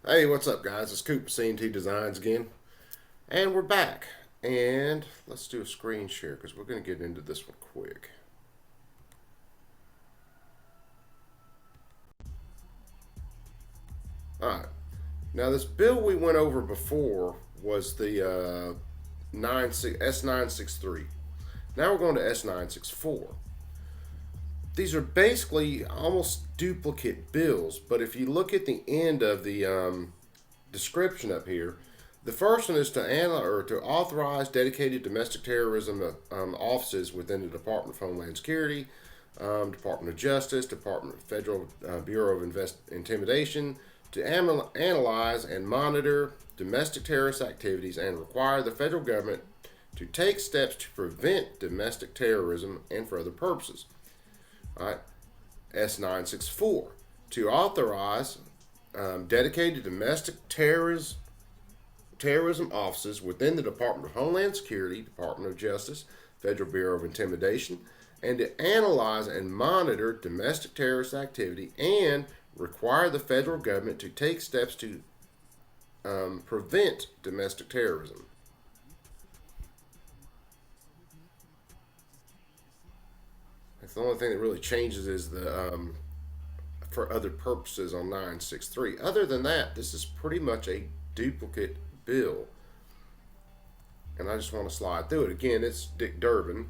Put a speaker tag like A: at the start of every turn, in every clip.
A: Hey, what's up, guys? It's Coop C&T Designs again, and we're back. And let's do a screen share because we're going to get into this one quick. All right. Now, this bill we went over before was the S963. Now we're going to S964. These are basically almost duplicate bills, but if you look at the end of the description up here, the first one is to authorize dedicated domestic terrorism offices within the Department of Homeland Security, Department of Justice, Department of Federal Bureau of Intimidation to analyze and monitor domestic terrorist activities and require the federal government to take steps to prevent domestic terrorism and for other purposes. All right, S964 to authorize dedicated domestic terrorism offices within the Department of Homeland Security, Department of Justice, Federal Bureau of Intimidation, and to analyze and monitor domestic terrorist activity and require the federal government to take steps to prevent domestic terrorism. That's the only thing that really changes is the for other purposes on 963. Other than that, this is pretty much a duplicate bill. And I just want to slide through it. Again, it's Dick Durbin.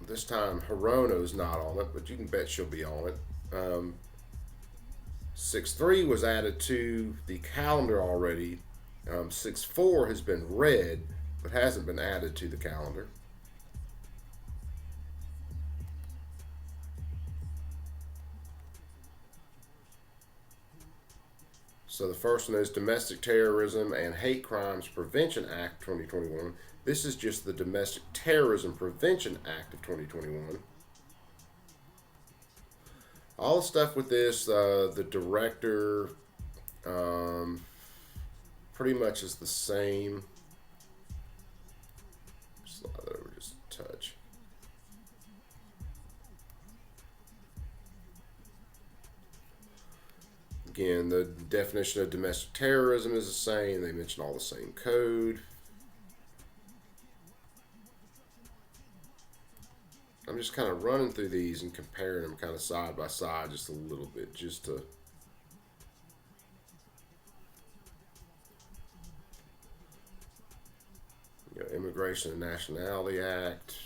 A: This time, Hirono's not on it, but you can bet she'll be on it. 6.3 was added to the calendar already. 6.4 has been read, but hasn't been added to the calendar. So the first one is Domestic Terrorism and Hate Crimes Prevention Act 2021. This is just the Domestic Terrorism Prevention Act of 2021. All the stuff with this, the director pretty much is the same. Slide that over just a touch. Again, the definition of domestic terrorism is the same. They mention all the same code. I'm just kind of running through these and comparing them kind of side by side just a little bit, just to Immigration and Nationality Act,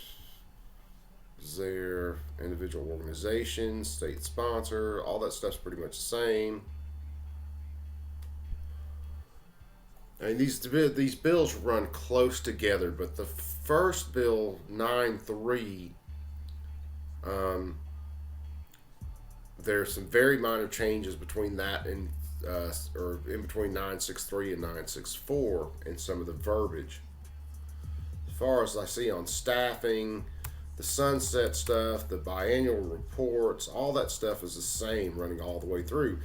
A: their individual organizations, state sponsor, all that stuff's pretty much the same. And these bills run close together, but the first bill 9.3, there's some very minor changes between that and or in between 9.63 and 9.64 in some of the verbiage. As far as I see on staffing, the sunset stuff, the biannual reports, all that stuff is the same running all the way through.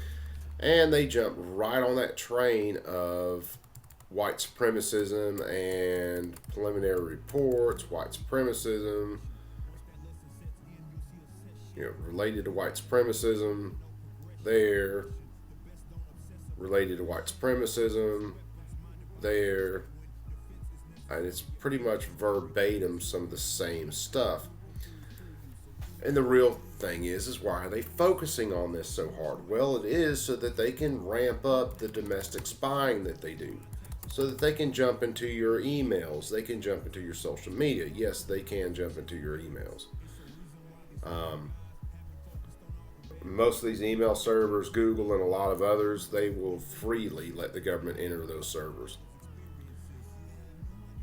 A: And they jump right on that train of white supremacism and preliminary reports, white supremacism, related to white supremacism there, related to white supremacism there. And it's pretty much verbatim some of the same stuff. And the real thing is why are they focusing on this so hard? Well, it is so that they can ramp up the domestic spying that they do. So that they can jump into your emails. They can jump into your social media. Yes, they can jump into your emails. Most of these email servers, Google and a lot of others, they will freely let the government enter those servers.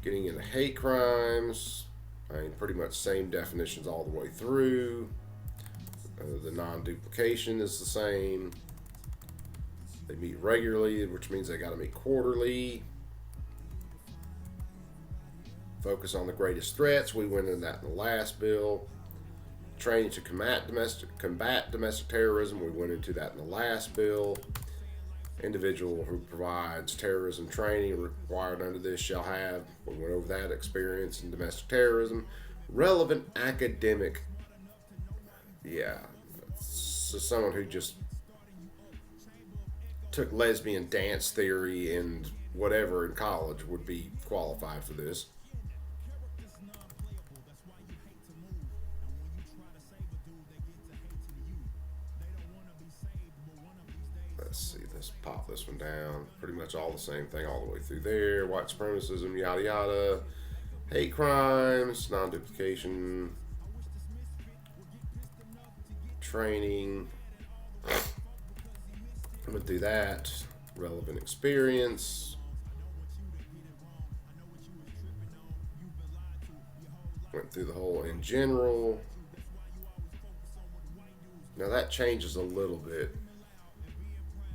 A: Getting into hate crimes, I mean, pretty much same definitions all the way through. The non-duplication is the same. They meet regularly, which means they got to meet quarterly. Focus on the greatest threats. We went into that in the last bill. Training to combat domestic terrorism. We went into that in the last bill. Individual who provides terrorism training required under this shall have. We went over that experience in domestic terrorism. Relevant academic Yeah. So someone who just took lesbian dance theory and whatever in college would be qualified for this. Let's see, let's pop this one down. Pretty much all the same thing all the way through there. White supremacism, yada yada. Hate crimes, non duplication, training. Went through that. Relevant experience. Went through the whole in general. Now that changes a little bit.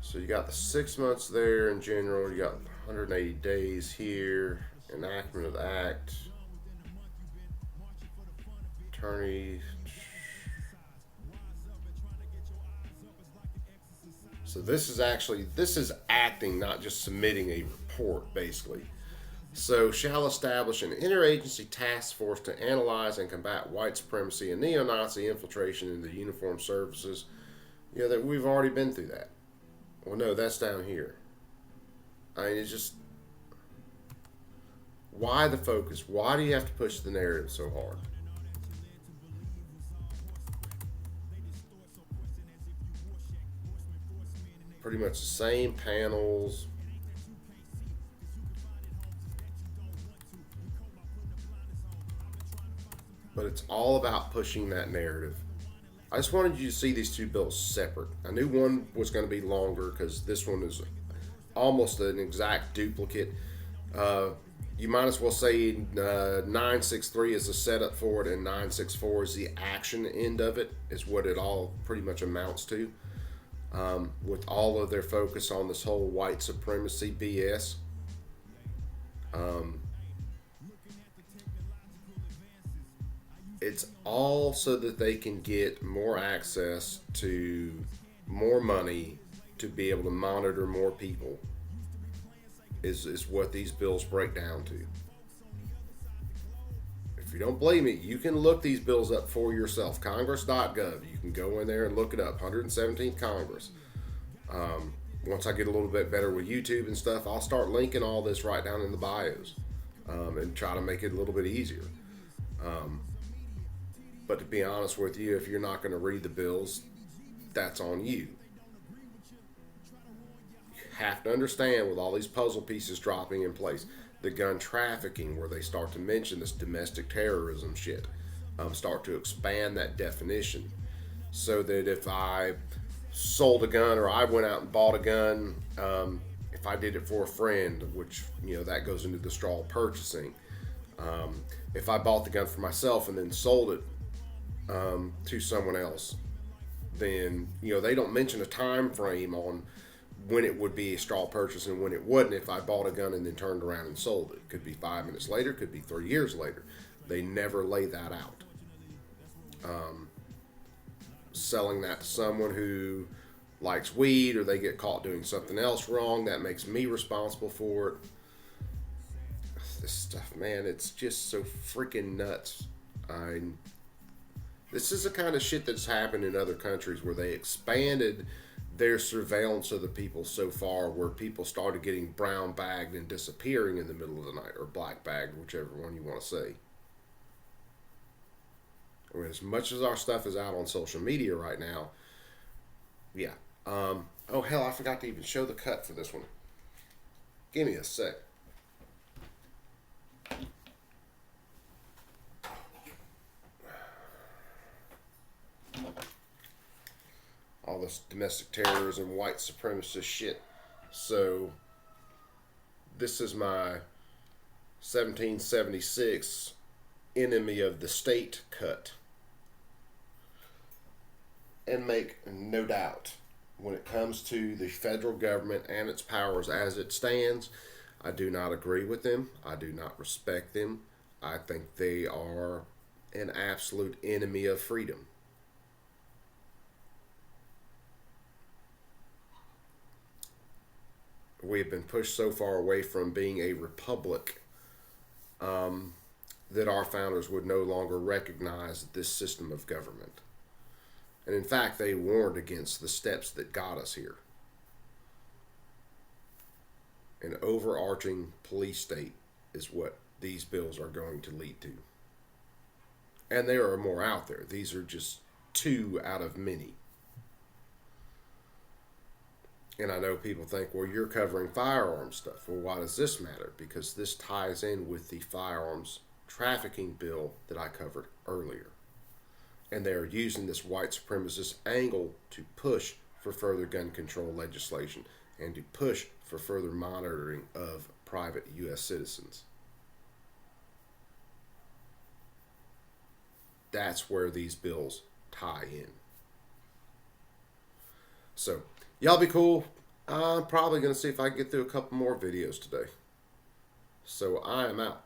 A: So you got the 6 months there in general. You got 180 days here. Enactment of the act. Attorney. So this is acting, not just submitting a report, basically. So shall establish an interagency task force to analyze and combat white supremacy and neo-Nazi infiltration in the uniformed services. Yeah, that we've already been through that. Well, no, that's down here. I mean, it's just why the focus? Why do you have to push the narrative so hard? Pretty much the same panels. But it's all about pushing that narrative. I just wanted you to see these two bills separate. I knew one was going to be longer because this one is almost an exact duplicate. Uh, you might as well say 963 is the setup for it, and 964 is the action end of it, is what it all pretty much amounts to. With all of their focus on this whole white supremacy BS. Um, it's all so that they can get more access to more money to be able to monitor more people is what these bills break down to. If you don't believe me, you can look these bills up for yourself. Congress.gov. You can go in there and look it up. 117th Congress. Once I get a little bit better with YouTube and stuff, I'll start linking all this right down in the bios and try to make it a little bit easier. But to be honest with you, if you're not going to read the bills, that's on you. You have to understand with all these puzzle pieces dropping in place, the gun trafficking, where they start to mention this domestic terrorism shit, start to expand that definition so that if I sold a gun or I went out and bought a gun, if I did it for a friend, which, that goes into the straw purchasing. If I bought the gun for myself and then sold it to someone else, then they don't mention a time frame on when it would be a straw purchase and when it wouldn't. If I bought a gun and then turned around and sold it, could be 5 minutes later, could be 3 years later. They never lay that out. Selling that to someone who likes weed or they get caught doing something else wrong, that makes me responsible for it. This stuff, man, it's just so freaking nuts. This is the kind of shit that's happened in other countries where they expanded their surveillance of the people so far where people started getting brown bagged and disappearing in the middle of the night, or black bagged, whichever one you want to say. I mean, as much as our stuff is out on social media right now, yeah. Oh, hell, I forgot to even show the cut for this one. Give me a sec. All this domestic terrorism, white supremacist shit. So, this is my 1776 enemy of the state cut. And make no doubt, when it comes to the federal government and its powers as it stands, I do not agree with them. I do not respect them. I think they are an absolute enemy of freedom. We have been pushed so far away from being a republic that our founders would no longer recognize this system of government. And in fact, they warned against the steps that got us here. An overarching police state is what these bills are going to lead to. And there are more out there. These are just two out of many. And I know people think, well, you're covering firearms stuff. Well, why does this matter? Because this ties in with the firearms trafficking bill that I covered earlier. And they are using this white supremacist angle to push for further gun control legislation and to push for further monitoring of private U.S. citizens. That's where these bills tie in. So, y'all be cool. I'm probably going to see if I can get through a couple more videos today. So, I am out.